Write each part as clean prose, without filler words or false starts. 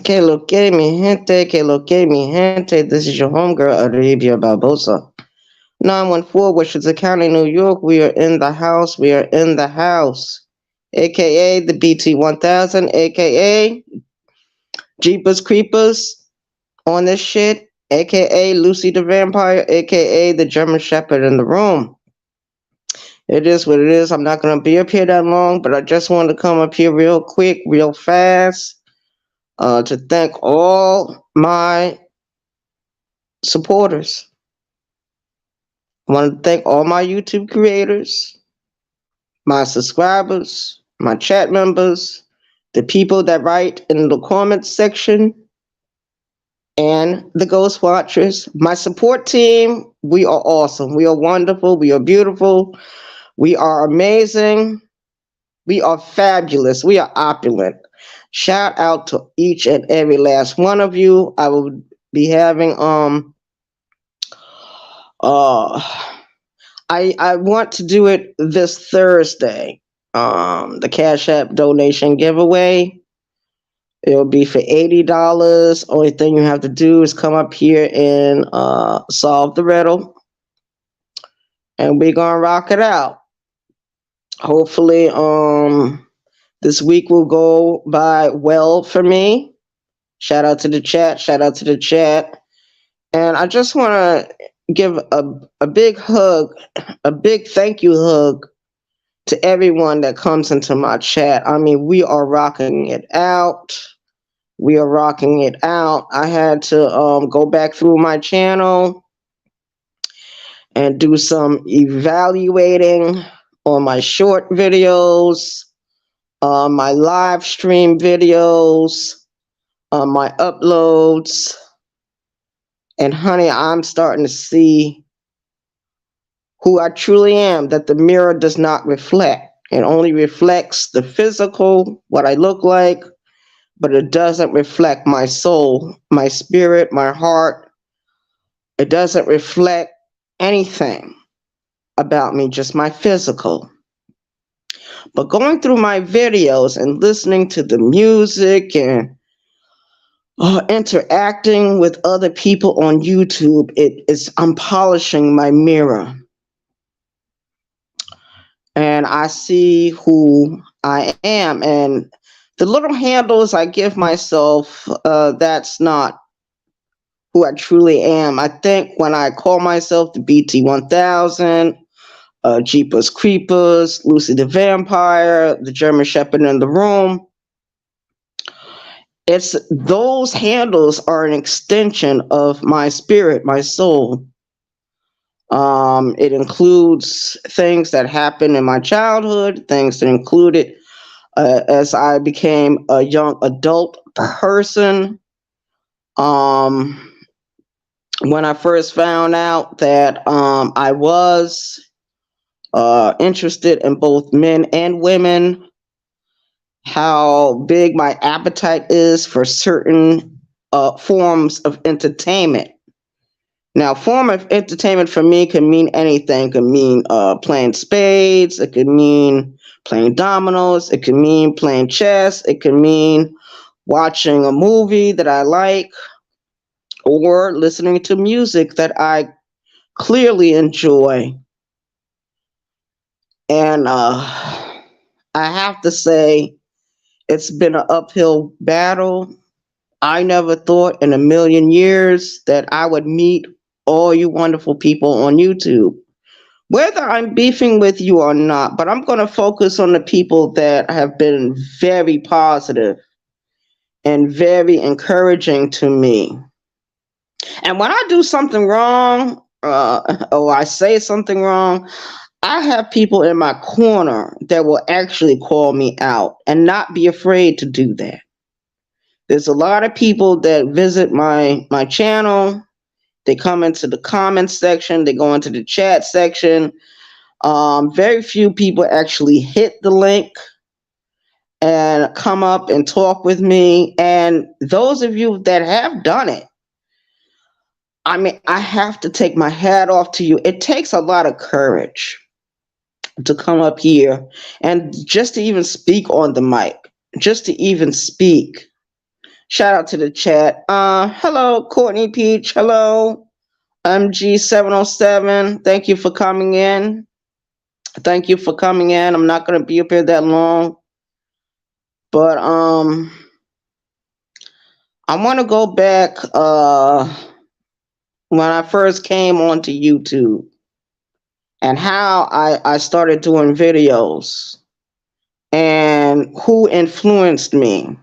que mi gente. This is your homegirl, Arabia Barbosa. 914 Westchester County, New York. We are in the house. We are in the house. AKA the BT 1000, AKA Jeepers Creepers on this shit, AKA Lucy the Vampire, AKA the German Shepherd in the room. It is what it is. I'm not going to be up here that long, but I just wanted to come up here real quick, real fast, to thank all my supporters. I want to thank all my YouTube creators, my subscribers, my chat members, the people that write in the comments section, and the Ghost Watchers. My support team, we are awesome. We are wonderful. We are beautiful. We are amazing. We are fabulous. We are opulent. Shout out to each and every last one of you. I will be having I want to do it this Thursday. The Cash App donation giveaway. It'll be for $80. Only thing you have to do is come up here and solve the riddle. And we're gonna rock it out. Hopefully, this week will go by well for me. Shout out to the chat. Shout out to the chat. And I just want to give a big hug, a big thank you hug to everyone that comes into my chat. I mean, we are rocking it out. We are rocking it out. I had to go back through my channel and do some evaluating on my short videos, my live stream videos, my uploads. And honey, I'm starting to see who I truly am, that the mirror does not reflect. It only reflects the physical, what I look like, but it doesn't reflect my soul, my spirit, my heart. It doesn't reflect anything about me, just my physical. But going through my videos and listening to the music and interacting with other people on YouTube, I'm polishing my mirror. And I see who I am. And the little handles I give myself, that's not who I truly am. I think when I call myself the BT 1000, Jeepers Creepers, Lucy the Vampire, the German Shepherd in the room, those handles are an extension of my spirit, my soul. It includes things that happened in my childhood, things that included as I became a young adult person. When I first found out that I was interested in both men and women, how big my appetite is for certain forms of entertainment. Now, form of entertainment for me can mean anything. It can mean playing spades. It can mean playing dominoes. It can mean playing chess. It can mean watching a movie that I like or listening to music that I clearly enjoy. And I have to say, it's been an uphill battle. I never thought in a million years that I would meet all you wonderful people on YouTube, whether I'm beefing with you or not. But I'm going to focus on the people that have been very positive and very encouraging to me. And when I do something wrong, or I say something wrong, I have people in my corner that will actually call me out and not be afraid to do that. There's a lot of people that visit my channel. They come into the comments section. They go into the chat section. Very few people actually hit the link and come up and talk with me. And those of you that have done it, I mean, I have to take my hat off to you. It takes a lot of courage to come up here and just to even speak on the mic, just to even speak. Shout out to the chat. Hello, Courtney Peach. Hello, MG707. Thank you for coming in. Thank you for coming in. I'm not gonna be up here that long, but I want to go back when I first came onto YouTube and how I started doing videos and who influenced me.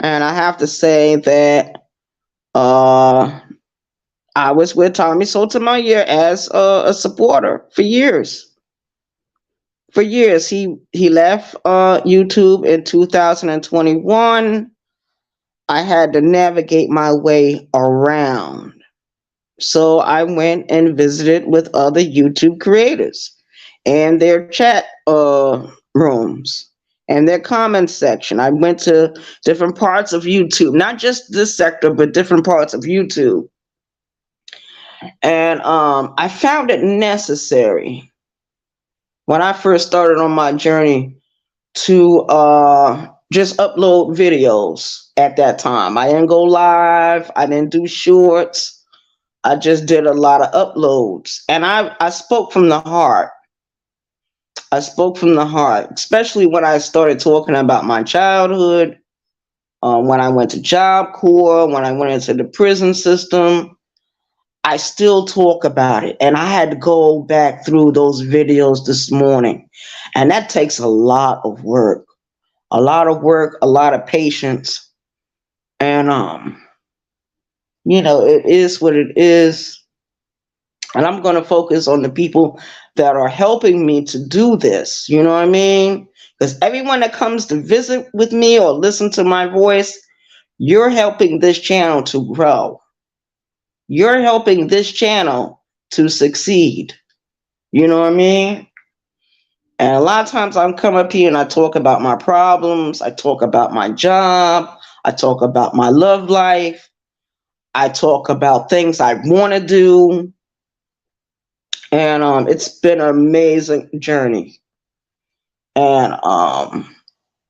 And I have to say that I was with Tommy Sotomayor as a supporter for years. For years, he left YouTube in 2021. I had to navigate my way around. So I went and visited with other YouTube creators and their chat rooms and their comment section. I went to different parts of YouTube, not just this sector, but different parts of YouTube. And I found it necessary when I first started on my journey to just upload videos at that time. I didn't go live, I didn't do shorts. I just did a lot of uploads. And I spoke from the heart. I spoke from the heart, especially when I started talking about my childhood, when I went to Job Corps, when I went into the prison system. I still talk about it. And I had to go back through those videos this morning. And that takes a lot of work. A lot of work, a lot of patience. And it is what it is. And I'm going to focus on the people that are helping me to do this. You know what I mean? Because everyone that comes to visit with me or listen to my voice, you're helping this channel to grow. You're helping this channel to succeed. You know what I mean? And a lot of times I come up here and I talk about my problems. I talk about my job. I talk about my love life. I talk about things I want to do. And it's been an amazing journey. And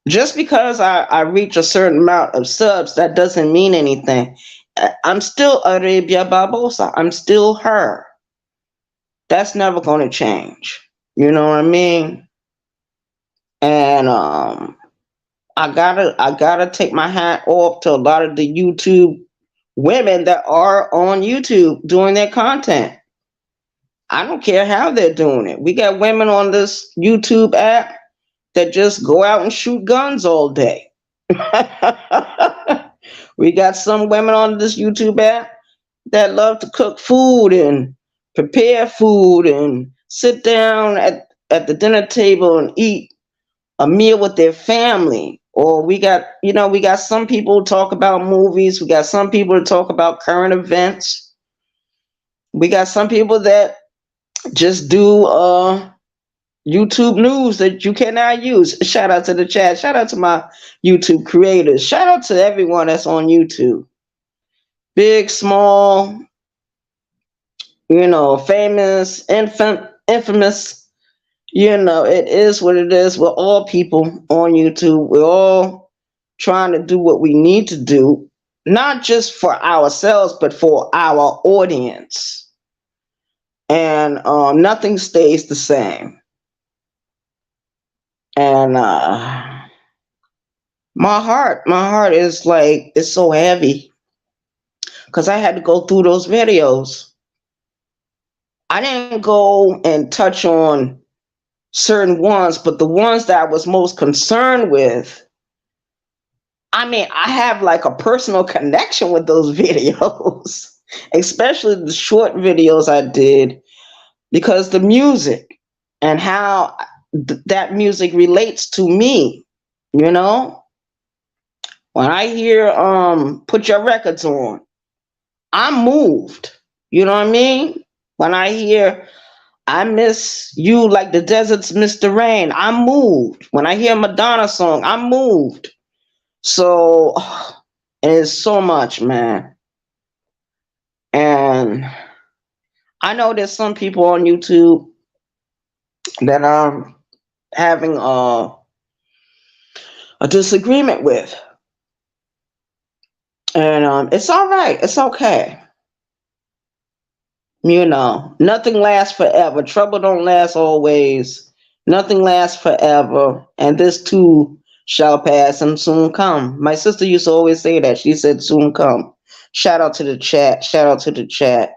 just because I reach a certain amount of subs, that doesn't mean anything. I'm still Arabia Barbosa. I'm still her. That's never going to change. You know what I mean? And I gotta take my hat off to a lot of the YouTube women that are on YouTube doing their content. I don't care how they're doing it. We got women on this YouTube app that just go out and shoot guns all day. We got some women on this YouTube app that love to cook food and prepare food and sit down at the dinner table and eat a meal with their family. Or we got some people who talk about movies. We got some people who talk about current events. We got some people that just do YouTube news that you cannot use. Shout out to the chat. Shout out to my YouTube creators. Shout out to everyone that's on YouTube. Big, small, famous, infamous. It is what it is. We're all people on YouTube. We're all trying to do what we need to do, not just for ourselves, but for our audience. And nothing stays the same. And my heart is like, it's so heavy because I had to go through those videos. I didn't go and touch on certain ones, but the ones that I was most concerned with, I have like a personal connection with those videos, especially the short videos I did, because the music and how that music relates to me, When I hear Put Your Records On, I'm moved. You know what I mean? When I hear I Miss You Like the Deserts Miss the Rain, I'm moved. When I hear Madonna song, I'm moved. So it's so much, man. And I know there's some people on YouTube that I'm having a disagreement with. And it's all right. It's okay. Nothing lasts forever. Trouble don't last always. Nothing lasts forever. And this too shall pass and soon come. My sister used to always say that. She said soon come. Shout out to the chat. Shout out to the chat.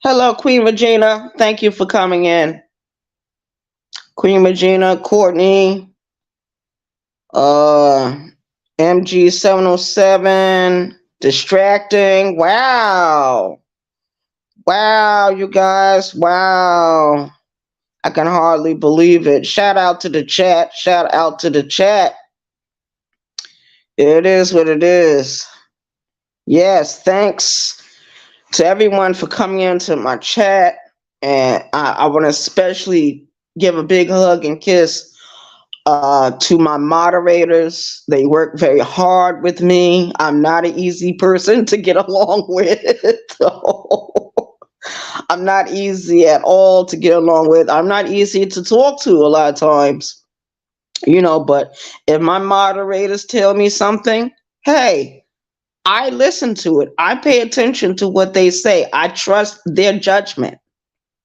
Hello, Queen Regina. Thank you for coming in. Queen Regina, Courtney, uh, MG707, distracting. Wow. Wow, you guys. Wow. I can hardly believe it. Shout out to the chat. Shout out to the chat. It is what it is. Yes, thanks to everyone for coming into my chat. And I want to especially give a big hug and kiss to my moderators. They work very hard with me. I'm not an easy person to get along with. I'm not easy at all to get along with. I'm not easy to talk to a lot of times, but if my moderators tell me something, hey, I listen to it. I pay attention to what they say. I trust their judgment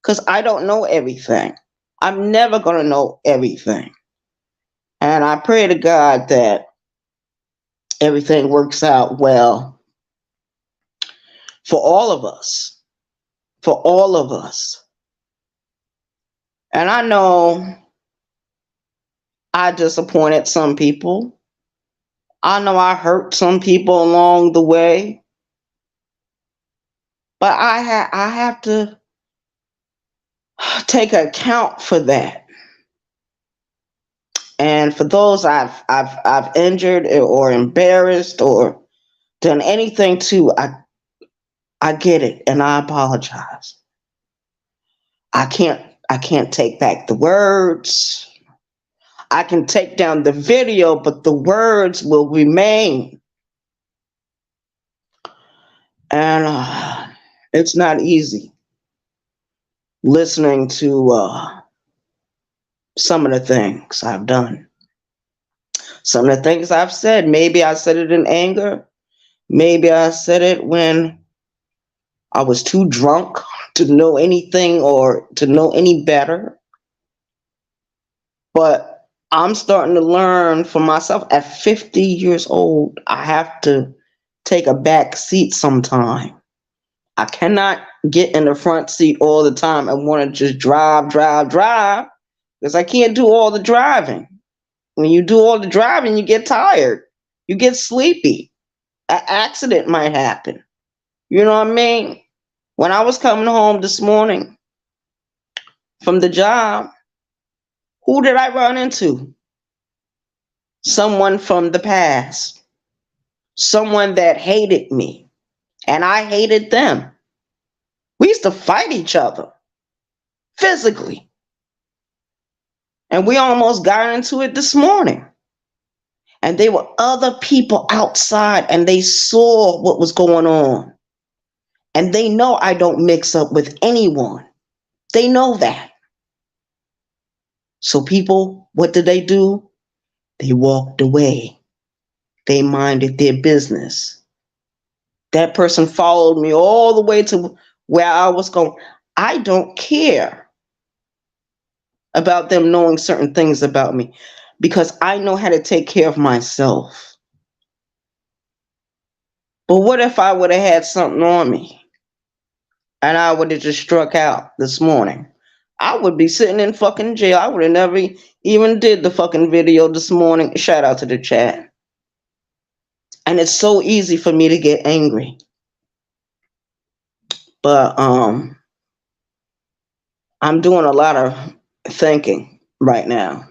because I don't know everything. I'm never going to know everything. And I pray to God that everything works out well for all of us. For all of us. And I know I disappointed some people. I know I hurt some people along the way. But I have to take account for that. And for those I've injured or embarrassed or done anything to, I get it and I apologize. I can't take back the words. I can take down the video, but the words will remain. And it's not easy listening to some of the things I've done. Some of the things I've said, maybe I said it in anger. Maybe I said it when I was too drunk to know anything or to know any better. But I'm starting to learn for myself at 50 years old, I have to take a back seat sometime. I cannot get in the front seat all the time and want to just drive, because I can't do all the driving. When you do all the driving, you get tired. You get sleepy. An accident might happen. You know what I mean? When I was coming home this morning from the job, who did I run into? Someone from the past. Someone that hated me. And I hated them. We used to fight each other physically. And we almost got into it this morning. And there were other people outside and they saw what was going on. And they know I don't mix up with anyone. They know that. So people, what did they do? They walked away. They minded their business. That person followed me all the way to where I was going. I don't care about them knowing certain things about me because I know how to take care of myself. But what if I would have had something on me and I would have just struck out this morning? I would be sitting in fucking jail. I would have never even did the fucking video this morning. Shout out to the chat. And it's so easy for me to get angry. But I'm doing a lot of thinking right now,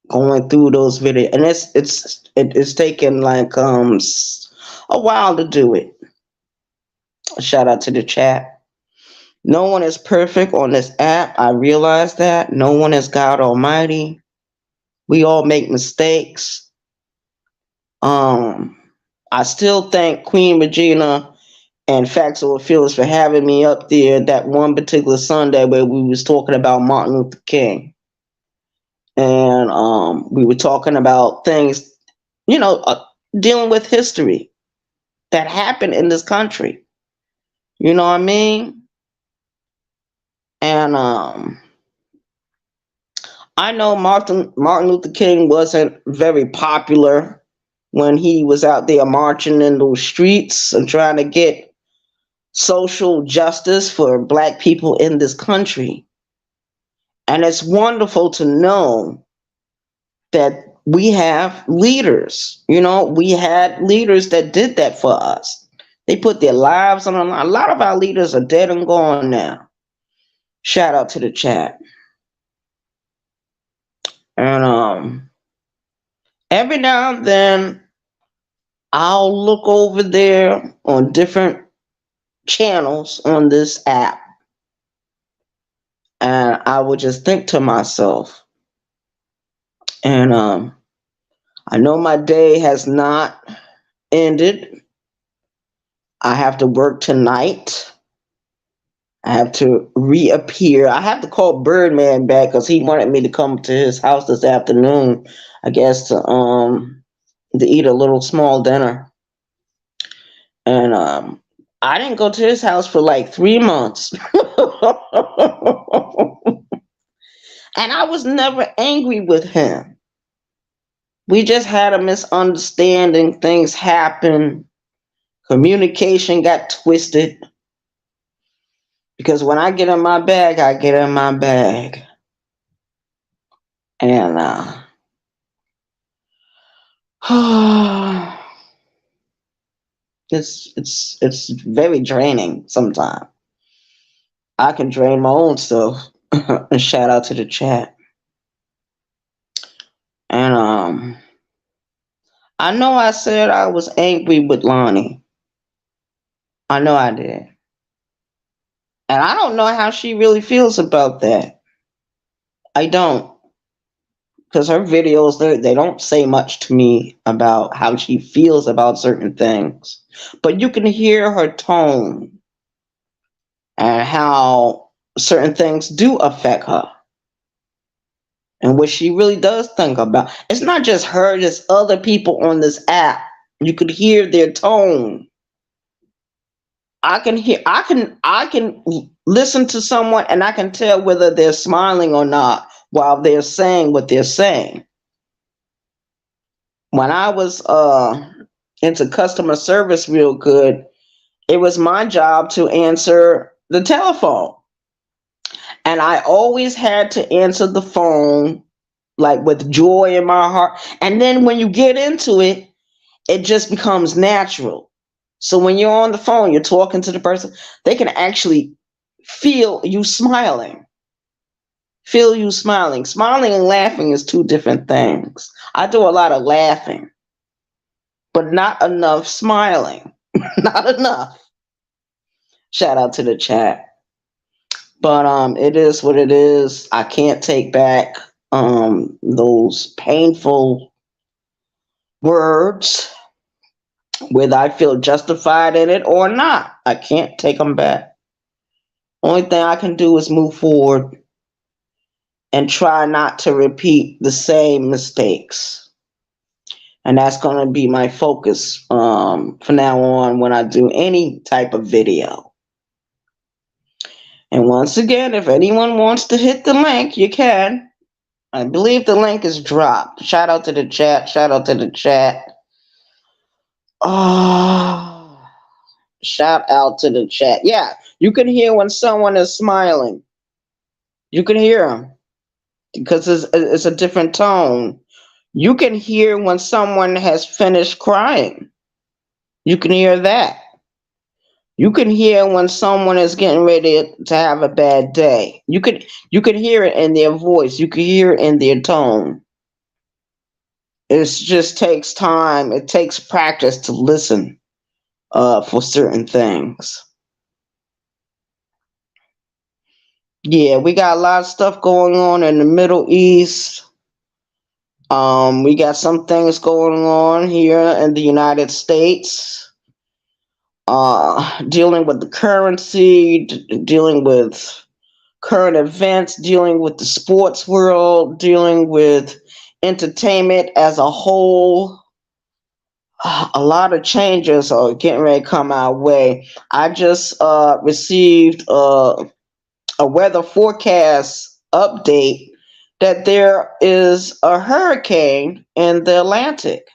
going through those videos, and it's taken like a while to do it. Shout out to the chat. No one is perfect on this app. I realize that. No one is God Almighty. We all make mistakes. I still thank Queen Regina and Facts Over Feelings for having me up there that one particular Sunday where we was talking about Martin Luther King. And we were talking about things, dealing with history. that happen in this country. You know what I mean? And I know Martin Luther King wasn't very popular when he was out there marching in those streets and trying to get social justice for black people in this country. And it's wonderful to know that we have leaders. You know, we had leaders that did that for us. They put their lives on the line. A lot of our leaders are dead and gone now. Shout out to the chat. And every now and then I'll look over there on different channels on this app, and I would just think to myself, and I know my day has not ended. I have to work tonight. I have to reappear. I have to call Birdman back because he wanted me to come to his house this afternoon, I guess, to eat a little small dinner. And I didn't go to his house for like 3 months. And I was never angry with him. We just had a misunderstanding. Things happened. Communication got twisted. Because when I get in my bag, I get in my bag. And it's very draining sometimes. I can drain my own self. And shout out to the chat. And I know I said I was angry with Lonnie. I know I did. And I don't know how she really feels about that. I don't. Because her videos, they don't say much to me about how she feels about certain things. But you can hear her tone and how certain things do affect her. And what she really does think about. It's not just her, there's other people on this app. You could hear their tone. I can listen to someone and I can tell whether they're smiling or not while they're saying what they're saying. When I was into customer service real good, it was my job to answer the telephone. And I always had to answer the phone like with joy in my heart. And then when you get into it, it just becomes natural. So when you're on the phone, you're talking to the person, they can actually feel you smiling. Feel you smiling. Smiling and laughing is two different things. I do a lot of laughing, but not enough smiling. Not enough. Shout out to the chat. But it is what it is. I can't take back those painful words, whether I feel justified in it or not. I can't take them back. Only thing I can do is move forward and try not to repeat the same mistakes. And that's going to be my focus from now on when I do any type of video. And once again, if anyone wants to hit the link, you can. I believe the link is dropped. Shout out to the chat. Shout out to the chat. Oh, shout out to the chat. Yeah, you can hear when someone is smiling. You can hear them because it's a different tone. You can hear when someone has finished crying. You can hear that. You can hear when someone is getting ready to have a bad day. You can hear it in their voice. You can hear it in their tone. It just takes time. It takes practice to listen for certain things. Yeah, we got a lot of stuff going on in the Middle East. We got some things going on here in the United States. Dealing with the currency, dealing with current events, dealing with the sports world, dealing with entertainment as a whole. a lot of changes are getting ready to come our way. I just received a weather forecast update that there is a hurricane in the Atlantic.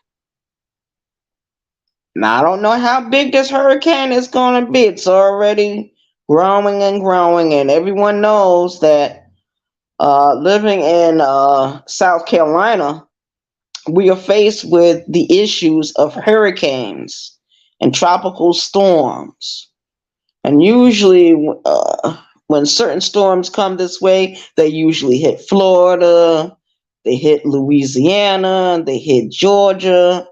Now, I don't know how big this hurricane is going to be. It's already growing and growing, and everyone knows that living in South Carolina, we are faced with the issues of hurricanes and tropical storms. And usually, when certain storms come this way, they usually hit Florida, they hit Louisiana, they hit Georgia,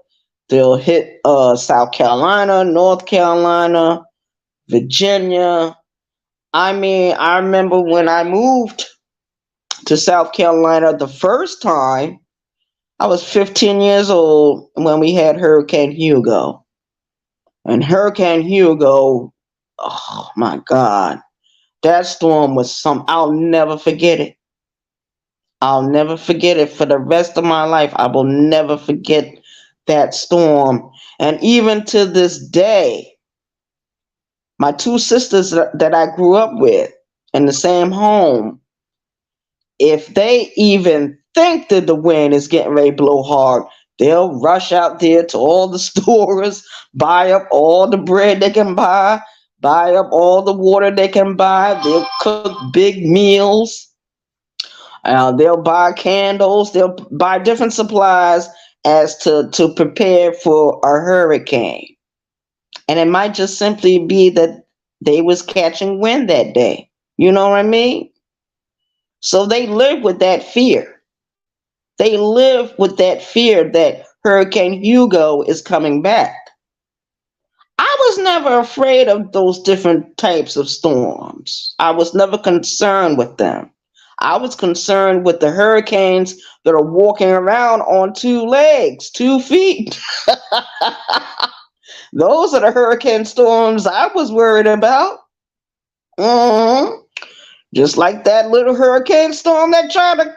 they'll hit South Carolina, North Carolina, Virginia. I mean, I remember when I moved to South Carolina the first time, I was 15 years old when we had Hurricane Hugo. And Hurricane Hugo, oh my God, that storm was I'll never forget it. I'll never forget it for the rest of my life. I will never forget that storm. And even to this day, my two sisters that I grew up with in the same home, if they even think that the wind is getting ready to blow hard, they'll rush out there to all the stores, buy up all the bread they can buy up all the water they can buy. They'll cook big meals. They'll buy candles. They'll buy different supplies as to prepare for a hurricane. And it might just simply be that they was catching wind that day. You know what I mean? So they live with that fear. They live with that fear that Hurricane Hugo is coming back. I was never afraid of those different types of storms. I was never concerned with them. I was concerned with the hurricanes that are walking around on two legs, 2 feet. Those are the hurricane storms I was worried about. Mhm. Just like that little hurricane storm that tried to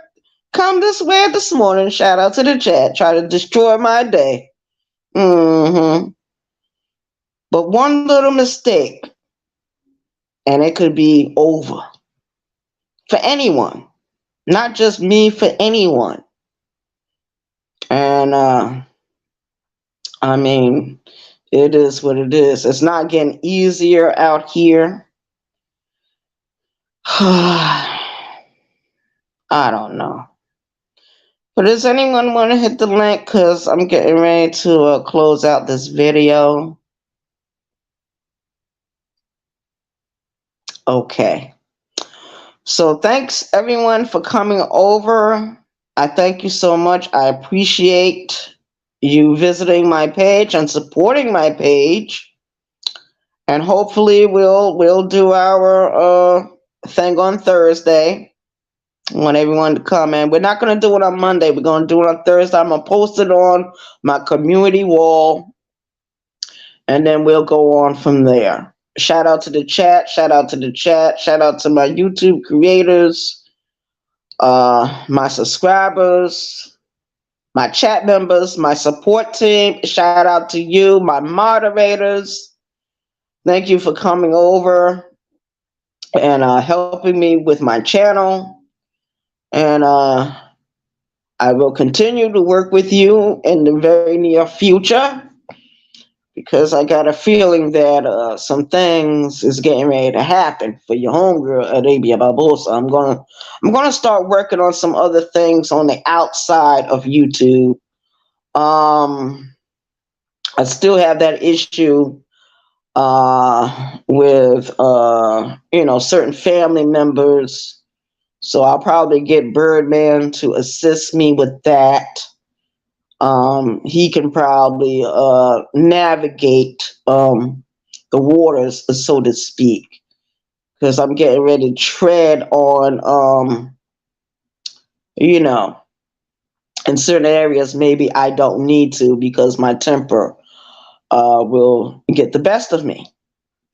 come this way this morning. Shout out to the chat. Try to destroy my day. But one little mistake, and it could be over for anyone, not just me, for anyone. And I mean, it is what it is. It's not getting easier out here. I don't know. But does anyone want to hit the link? Because I'm getting ready to close out this video. Okay. So thanks everyone for coming over. I thank you so much. I appreciate you visiting my page and supporting my page. And hopefully we'll do our thing on Thursday. I want everyone to come in. We're not going to do it on Monday. We're going to do it on Thursday. I'm going to post it on my community wall. And then we'll go on from there. Shout out to the chat. Shout out to the chat. Shout out to my YouTube creators, my subscribers, my chat members, my support team. Shout out to you, my moderators. Thank you for coming over and helping me with my channel. And I will continue to work with you in the very near future, because I got a feeling that some things is getting ready to happen for your homegirl, Arabia Barbosa. I'm gonna start working on some other things on the outside of YouTube. I still have that issue with certain family members. So I'll probably get Birdman to assist me with that. He can probably navigate the waters, so to speak, because I'm getting ready to tread on, in certain areas maybe I don't need to, because my temper will get the best of me.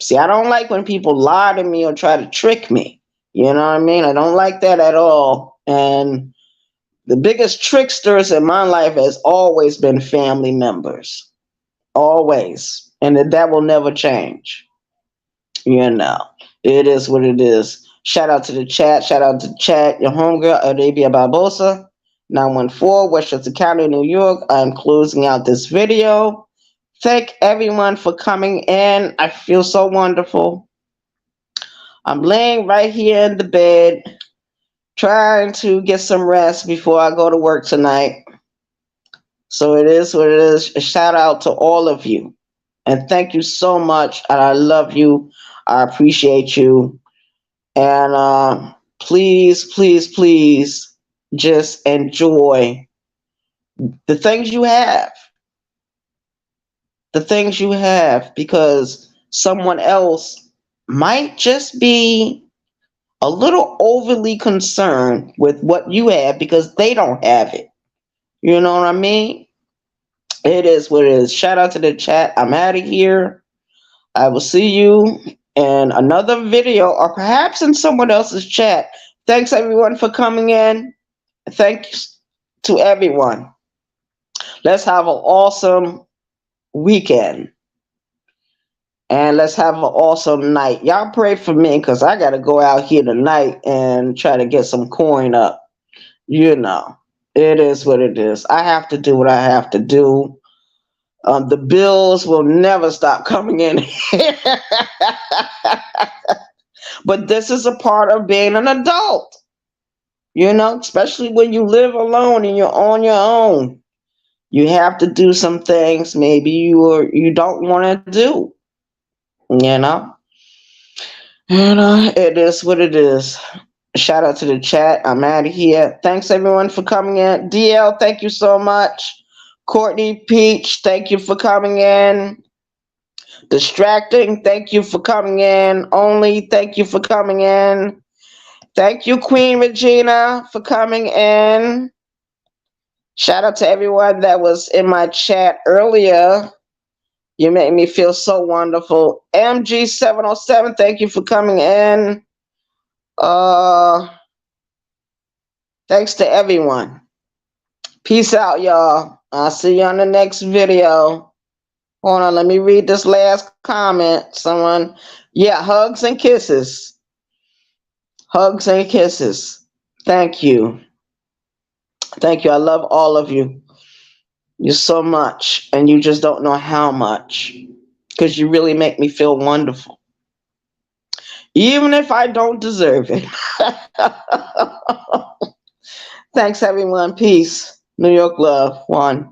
See, I don't like when people lie to me or try to trick me. You know what I mean? I don't like that at all. And the biggest tricksters in my life has always been family members. always, and that will never change. You know, it is what it is. Shout out to the chat. Shout out to the chat. Your homegirl, Arabia Barbosa, 914, Westchester County, New York. I'm closing out this video. Thank everyone for coming in. I feel so wonderful. I'm laying right here in the bed, trying to get some rest before I go to work tonight. So it is what it is. A shout out to all of you. And thank you so much. And I love you. I appreciate you. And please, please, please just enjoy the things you have. The things you have, because someone else might just be a little overly concerned with what you have because they don't have it. You know what I mean? It is what it is. Shout out to the chat. I'm out of here. I will see you in another video or perhaps in someone else's chat. Thanks everyone for coming in. Thanks to everyone. Let's have an awesome weekend. And let's have an awesome night. Y'all pray for me because I got to go out here tonight and try to get some coin up. You know, it is what it is. I have to do what I have to do. The bills will never stop coming in. But this is a part of being an adult. You know, especially when you live alone and you're on your own. You have to do some things maybe you don't want to do. You know? It is what it is. Shout out to the chat. I'm out of here. Thanks everyone for coming in. DL, thank you so much. Courtney Peach, thank you for coming in. Distracting, thank you for coming in. Only, thank you for coming in. Thank you, Queen Regina, for coming in. Shout out to everyone that was in my chat earlier. You make me feel so wonderful. MG707, thank you for coming in. Thanks to everyone. Peace out, y'all. I'll see you on the next video. Hold on, let me read this last comment. Someone, yeah, hugs and kisses. Hugs and kisses. Thank you. Thank you. I love all of you. You're so much, and you just don't know how much, because you really make me feel wonderful. Even if I don't deserve it. Thanks, everyone. Peace. New York love. One.